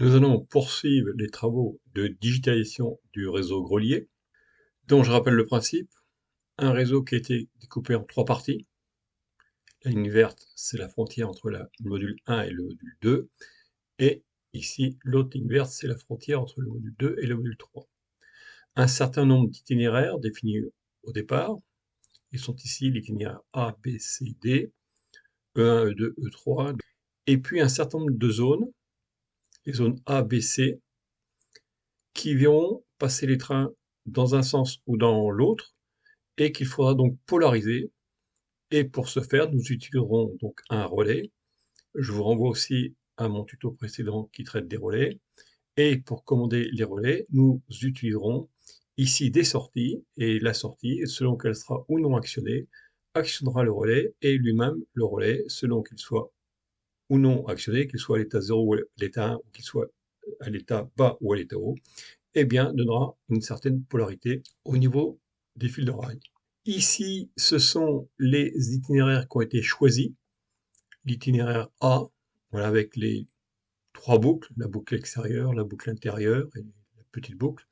Nous allons poursuivre les travaux de digitalisation du réseau Grelier, dont je rappelle le principe, un réseau qui a été découpé en trois parties. La ligne verte, c'est la frontière entre le module 1 et le module 2, et ici, l'autre ligne verte, c'est la frontière entre le module 2 et le module 3. Un certain nombre d'itinéraires définis au départ, ils sont ici l'itinéraire A, B, C, D, E1, E2, E3, et puis un certain nombre de zones, les zones A, B, C, qui verront passer les trains dans un sens ou dans l'autre, et qu'il faudra donc polariser. Et pour ce faire, nous utiliserons donc un relais. Je vous renvoie aussi à mon tuto précédent qui traite des relais. Et pour commander les relais, nous utiliserons ici des sorties, et la sortie, selon qu'elle sera ou non actionnée, actionnera le relais, et lui-même, le relais, selon qu'il soit ou non actionné, qu'il soit à l'état 0 ou à l'état 1, ou qu'il soit à l'état bas ou à l'état haut, eh bien, donnera une certaine polarité au niveau des fils de rail. Ici, ce sont les itinéraires qui ont été choisis. L'itinéraire A, voilà, avec les trois boucles, la boucle extérieure, la boucle intérieure et la petite boucle.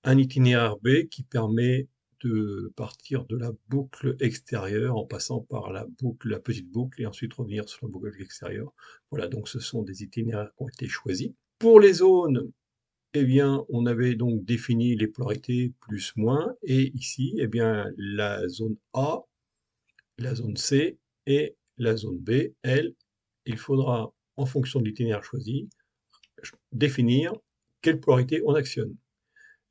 Un itinéraire B qui permet de partir de la boucle extérieure en passant par la petite boucle, et ensuite revenir sur la boucle extérieure. Voilà, donc ce sont des itinéraires qui ont été choisis. Pour les zones, eh bien, on avait donc défini les polarités plus, moins, et ici, eh bien, la zone A, la zone C et la zone B, elle, il faudra, en fonction de l'itinéraire choisi, définir quelle polarité on actionne.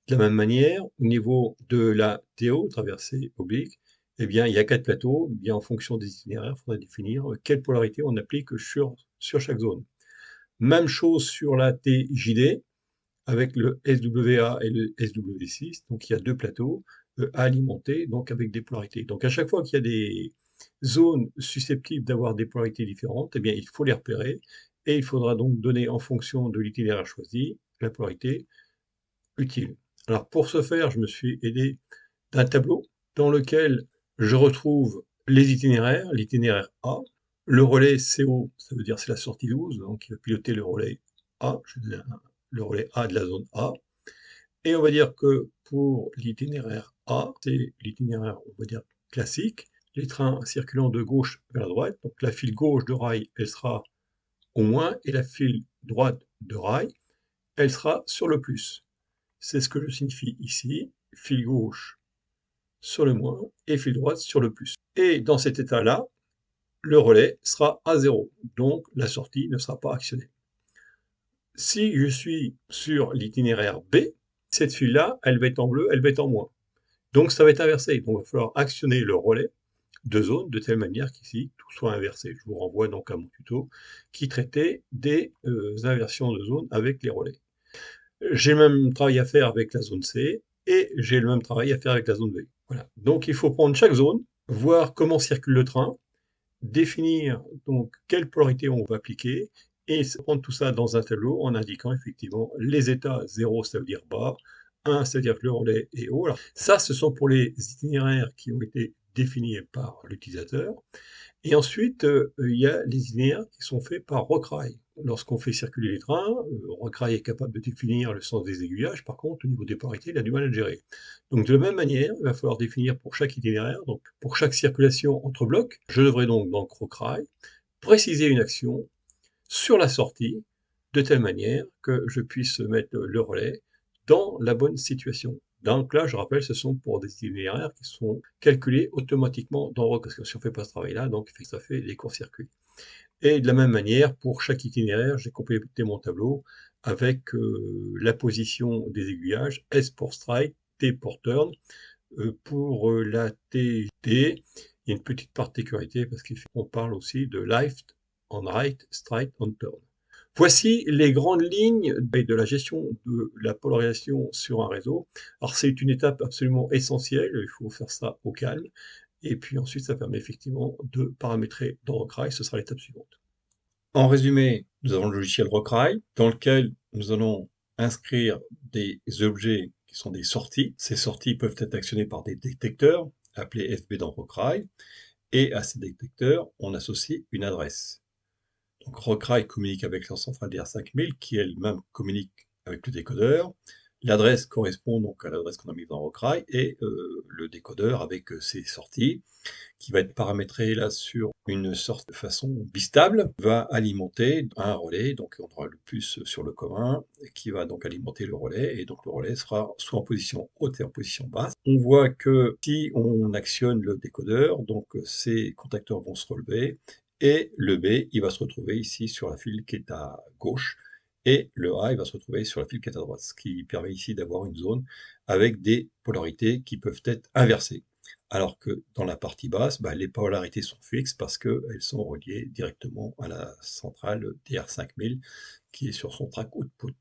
De la même manière, au niveau de la TO, traversée oblique, eh bien, il y a 4 plateaux, eh bien, en fonction des itinéraires, il faudra définir quelle polarité on applique sur chaque zone. Même chose sur la TJD, avec le SWA et le SW6, donc il y a deux plateaux à alimenter, donc avec des polarités. Donc à chaque fois qu'il y a des zones susceptibles d'avoir des polarités différentes, eh bien il faut les repérer, et il faudra donc donner en fonction de l'itinéraire choisi la polarité utile. Alors pour ce faire, je me suis aidé d'un tableau dans lequel je retrouve les itinéraires, l'itinéraire A, le relais CO, ça veut dire c'est la sortie 12, donc il va piloter le relais A, le relais A de la zone A, et on va dire que pour l'itinéraire A, c'est l'itinéraire, on va dire, classique, les trains circulant de gauche vers la droite, donc la file gauche de rail, elle sera au moins, et la file droite de rail, elle sera sur le plus. C'est ce que je signifie ici, file gauche sur le moins et file droite sur le plus. Et dans cet état-là, le relais sera à 0, donc la sortie ne sera pas actionnée. Si je suis sur l'itinéraire B, cette file-là, elle va être en bleu, elle va être en moins. Donc ça va être inversé, donc il va falloir actionner le relais de zone de telle manière qu'ici tout soit inversé. Je vous renvoie donc à mon tuto qui traitait des inversions de zone avec les relais. J'ai le même travail à faire avec la zone C, et j'ai le même travail à faire avec la zone B. Voilà. Donc il faut prendre chaque zone, voir comment circule le train, définir donc quelle polarité on va appliquer, et prendre tout ça dans un tableau en indiquant effectivement les états. 0, ça veut dire bas, 1, ça veut dire que le relais est haut. Alors, ça, ce sont pour les itinéraires qui ont été définis par l'utilisateur. Et ensuite, il y a les itinéraires qui sont faits par Rockray. Lorsqu'on fait circuler les trains, Rockray est capable de définir le sens des aiguillages. Par contre, au niveau des polarités, il a du mal à le gérer. Donc de la même manière, il va falloir définir pour chaque itinéraire, donc pour chaque circulation entre blocs, je devrais donc dans Rockray préciser une action sur la sortie, de telle manière que je puisse mettre le relais dans la bonne situation. Donc là, je rappelle, ce sont pour des itinéraires qui sont calculés automatiquement dans Rock, parce que si on ne fait pas ce travail-là, donc ça fait des courts-circuits. Et de la même manière, pour chaque itinéraire, j'ai complété mon tableau avec la position des aiguillages, S pour strike, T pour turn. Pour la TD, il y a une petite particularité parce qu'on parle aussi de left on right, strike on turn. Voici les grandes lignes de la gestion de la polarisation sur un réseau. Alors c'est une étape absolument essentielle, il faut faire ça au calme, et puis ensuite ça permet effectivement de paramétrer dans Rockray, ce sera l'étape suivante. En résumé, nous avons le logiciel Rockray, dans lequel nous allons inscrire des objets qui sont des sorties. Ces sorties peuvent être actionnées par des détecteurs, appelés FB dans Rockray, et à ces détecteurs, on associe une adresse. Donc Rockrail communique avec la centrale DR5000 qui elle-même communique avec le décodeur. L'adresse correspond donc à l'adresse qu'on a mise dans Rockrail et le décodeur avec ses sorties qui va être paramétré là sur une sorte de façon bistable, va alimenter un relais, donc on aura le plus sur le commun, qui va donc alimenter le relais, et donc le relais sera soit en position haute et en position basse. On voit que si on actionne le décodeur, donc ces contacteurs vont se relever, et le B, il va se retrouver ici sur la file qui est à gauche, et le A, il va se retrouver sur la file qui est à droite, ce qui permet ici d'avoir une zone avec des polarités qui peuvent être inversées. Alors que dans la partie basse, les polarités sont fixes parce qu'elles sont reliées directement à la centrale DR5000 qui est sur son track output.